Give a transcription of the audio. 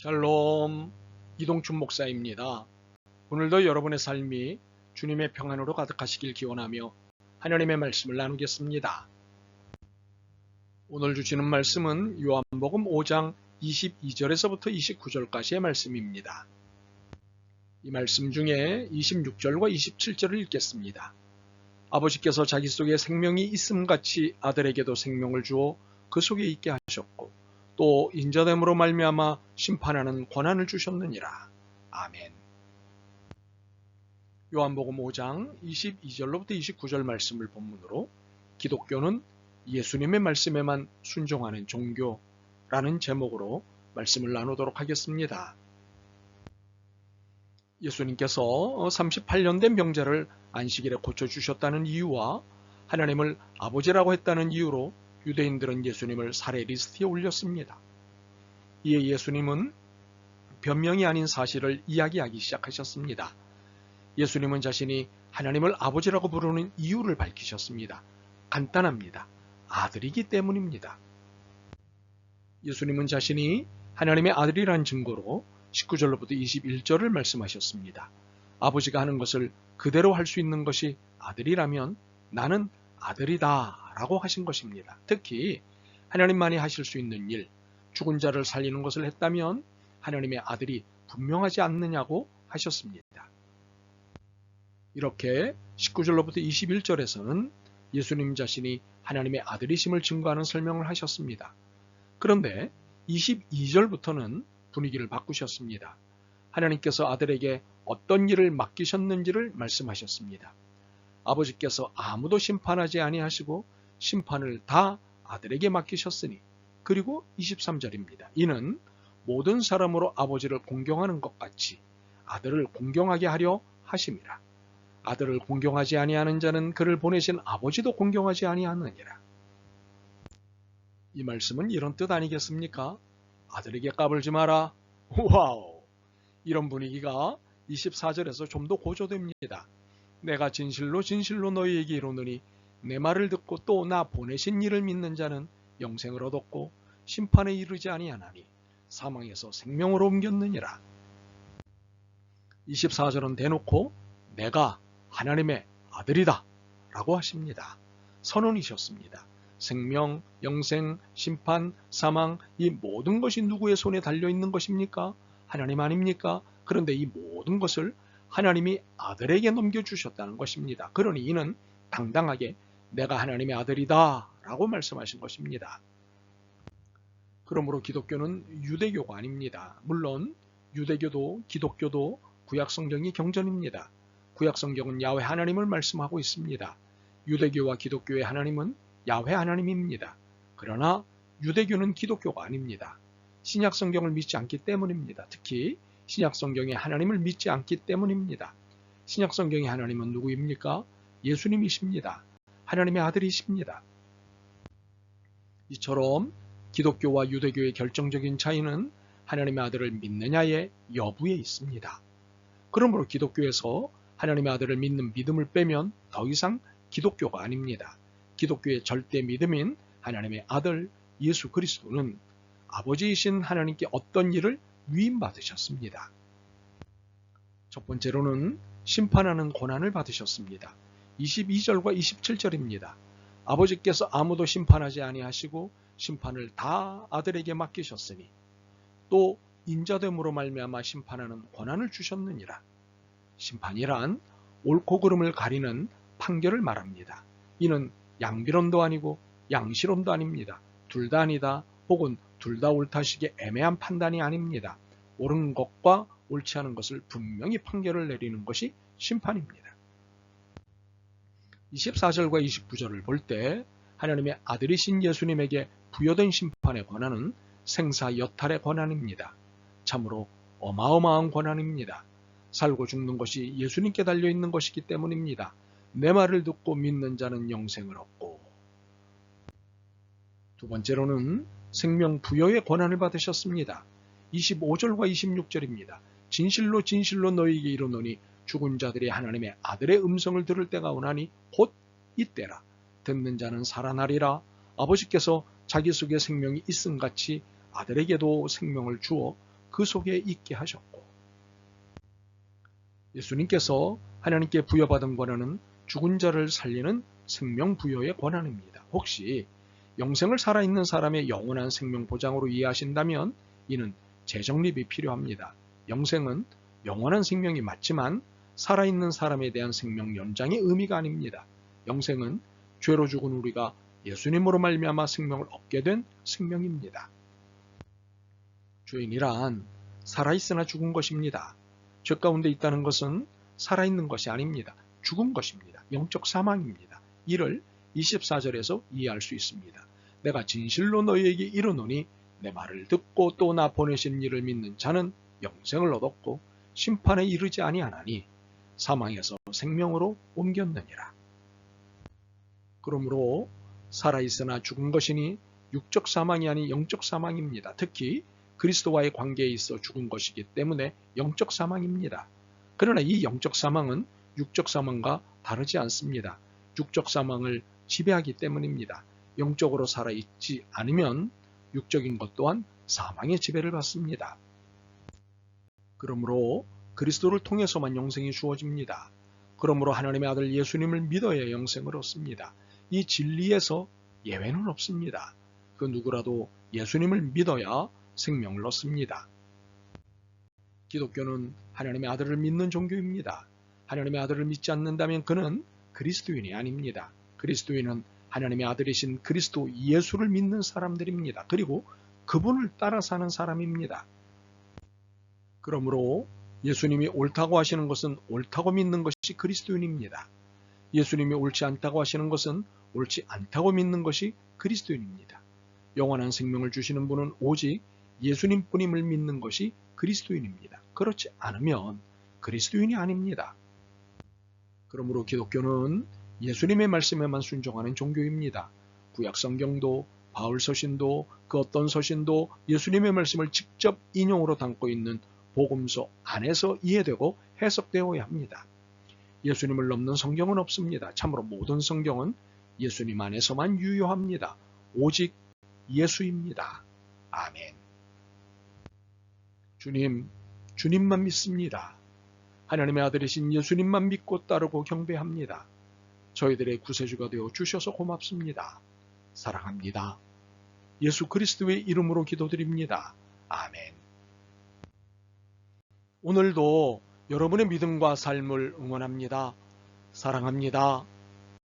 샬롬, 이동춘 목사입니다. 오늘도 여러분의 삶이 주님의 평안으로 가득하시길 기원하며 하나님의 말씀을 나누겠습니다. 오늘 주시는 말씀은 요한복음 5장 22절에서부터 29절까지의 말씀입니다. 이 말씀 중에 26절과 27절을 읽겠습니다. 아버지께서 자기 속에 생명이 있음같이 아들에게도 생명을 주어 그 속에 있게 하셨고 또 인자됨으로 말미암아 심판하는 권한을 주셨느니라. 아멘. 요한복음 5장 22절로부터 29절 말씀을 본문으로 기독교는 예수님의 말씀에만 순종하는 종교라는 제목으로 말씀을 나누도록 하겠습니다. 예수님께서 38년 된 병자를 안식일에 고쳐주셨다는 이유와 하나님을 아버지라고 했다는 이유로 유대인들은 예수님을 살해 리스트에 올렸습니다. 이에 예수님은 변명이 아닌 사실을 이야기하기 시작하셨습니다. 예수님은 자신이 하나님을 아버지라고 부르는 이유를 밝히셨습니다. 간단합니다. 아들이기 때문입니다. 예수님은 자신이 하나님의 아들이라는 증거로 19절로부터 21절을 말씀하셨습니다. 아버지가 하는 것을 그대로 할 수 있는 것이 아들이라면 나는 아들이다 라고 하신 것입니다. 특히 하나님만이 하실 수 있는 일, 죽은 자를 살리는 것을 했다면 하나님의 아들이 분명하지 않느냐고 하셨습니다. 이렇게 19절로부터 21절에서는 예수님 자신이 하나님의 아들이심을 증거하는 설명을 하셨습니다. 그런데 22절부터는 분위기를 바꾸셨습니다. 하나님께서 아들에게 어떤 일을 맡기셨는지를 말씀하셨습니다. 아버지께서 아무도 심판하지 아니하시고 심판을 다 아들에게 맡기셨으니, 그리고 23절입니다. 이는 모든 사람으로 아버지를 공경하는 것 같이 아들을 공경하게 하려 하심이라. 아들을 공경하지 아니하는 자는 그를 보내신 아버지도 공경하지 아니하느니라. 이 말씀은 이런 뜻 아니겠습니까? 아들에게 까불지 마라. 와우! 이런 분위기가 24절에서 좀 더 고조됩니다. 내가 진실로 진실로 너희에게 이르노니 내 말을 듣고 또 나 보내신 이를 믿는 자는 영생을 얻었고 심판에 이르지 아니하나니 사망에서 생명으로 옮겼느니라. 24절은 대놓고 내가 하나님의 아들이다 라고 하십니다. 선언이셨습니다. 생명, 영생, 심판, 사망, 이 모든 것이 누구의 손에 달려있는 것입니까? 하나님 아닙니까? 그런데 이 모든 것을 하나님이 아들에게 넘겨주셨다는 것입니다. 그러니 이는 당당하게 내가 하나님의 아들이다 라고 말씀하신 것입니다. 그러므로 기독교는 유대교가 아닙니다. 물론 유대교도 기독교도 구약성경이 경전입니다. 구약성경은 야훼 하나님을 말씀하고 있습니다. 유대교와 기독교의 하나님은 야훼 하나님입니다. 그러나 유대교는 기독교가 아닙니다. 신약성경을 믿지 않기 때문입니다. 특히 신약성경의 하나님을 믿지 않기 때문입니다. 신약성경의 하나님은 누구입니까? 예수님이십니다. 하나님의 아들이십니다. 이처럼 기독교와 유대교의 결정적인 차이는 하나님의 아들을 믿느냐의 여부에 있습니다. 그러므로 기독교에서 하나님의 아들을 믿는 믿음을 빼면 더 이상 기독교가 아닙니다. 기독교의 절대 믿음인 하나님의 아들 예수 그리스도는 아버지이신 하나님께 어떤 일을 위임받으셨습니다. 첫 번째로는 심판하는 권한을 받으셨습니다. 22절과 27절입니다. 아버지께서 아무도 심판하지 아니하시고 심판을 다 아들에게 맡기셨으니 또 인자됨으로 말미암아 심판하는 권한을 주셨느니라. 심판이란 옳고 그름을 가리는 판결을 말합니다. 이는 양비론도 아니고 양시론도 아닙니다. 둘 다 아니다 혹은 둘 다 옳다식의 애매한 판단이 아닙니다. 옳은 것과 옳지 않은 것을 분명히 판결을 내리는 것이 심판입니다. 24절과 29절을 볼 때 하나님의 아들이신 예수님에게 부여된 심판의 권한은 생사여탈의 권한입니다. 참으로 어마어마한 권한입니다. 살고 죽는 것이 예수님께 달려있는 것이기 때문입니다. 내 말을 듣고 믿는 자는 영생을 얻고. 두 번째로는 생명 부여의 권한을 받으셨습니다. 25절과 26절입니다. 진실로 진실로 너희에게 이르노니 죽은 자들이 하나님의 아들의 음성을 들을 때가 오나니 곧 이때라. 듣는 자는 살아나리라. 아버지께서 자기 속에 생명이 있음같이 아들에게도 생명을 주어 그 속에 있게 하셨고, 예수님께서 하나님께 부여받은 권한은 죽은 자를 살리는 생명 부여의 권한입니다. 혹시 영생을 살아있는 사람의 영원한 생명 보장으로 이해하신다면 이는 재정립이 필요합니다. 영생은 영원한 생명이 맞지만 살아있는 사람에 대한 생명 연장의 의미가 아닙니다. 영생은 죄로 죽은 우리가 예수님으로 말미암아 생명을 얻게 된 생명입니다. 죄인이란 살아있으나 죽은 것입니다. 죄 가운데 있다는 것은 살아있는 것이 아닙니다. 죽은 것입니다. 영적 사망입니다. 이를 24절에서 이해할 수 있습니다. 내가 진실로 너희에게 이르노니 내 말을 듣고 또 나 보내신 이를 믿는 자는 영생을 얻었고 심판에 이르지 아니하나니 사망에서 생명으로 옮겼느니라. 그러므로 살아있으나 죽은 것이니 육적 사망이 아닌 영적 사망입니다. 특히 그리스도와의 관계에 있어 죽은 것이기 때문에 영적 사망입니다. 그러나 이 영적 사망은 육적 사망과 다르지 않습니다. 육적 사망을 지배하기 때문입니다. 영적으로 살아있지 않으면 육적인 것 또한 사망의 지배를 받습니다. 그러므로 그리스도를 통해서만 영생이 주어집니다. 그러므로 하나님의 아들 예수님을 믿어야 영생을 얻습니다. 이 진리에서 예외는 없습니다. 그 누구라도 예수님을 믿어야 생명을 얻습니다. 기독교는 하나님의 아들을 믿는 종교입니다. 하나님의 아들을 믿지 않는다면 그는 그리스도인이 아닙니다. 그리스도인은 하나님의 아들이신 그리스도 예수를 믿는 사람들입니다. 그리고 그분을 따라 사는 사람입니다. 그러므로 예수님이 옳다고 하시는 것은 옳다고 믿는 것이 그리스도인입니다. 예수님이 옳지 않다고 하시는 것은 옳지 않다고 믿는 것이 그리스도인입니다. 영원한 생명을 주시는 분은 오직 예수님뿐임을 믿는 것이 그리스도인입니다. 그렇지 않으면 그리스도인이 아닙니다. 그러므로 기독교는 예수님의 말씀에만 순종하는 종교입니다. 구약 성경도 바울 서신도 그 어떤 서신도 예수님의 말씀을 직접 인용으로 담고 있는 복음서 안에서 이해되고 해석되어야 합니다. 예수님을 넘는 성경은 없습니다. 참으로 모든 성경은 예수님 안에서만 유효합니다. 오직 예수입니다. 아멘. 주님, 주님만 믿습니다. 하나님의 아들이신 예수님만 믿고 따르고 경배합니다. 저희들의 구세주가 되어 주셔서 고맙습니다. 사랑합니다. 예수 그리스도의 이름으로 기도드립니다. 아멘. 오늘도 여러분의 믿음과 삶을 응원합니다. 사랑합니다.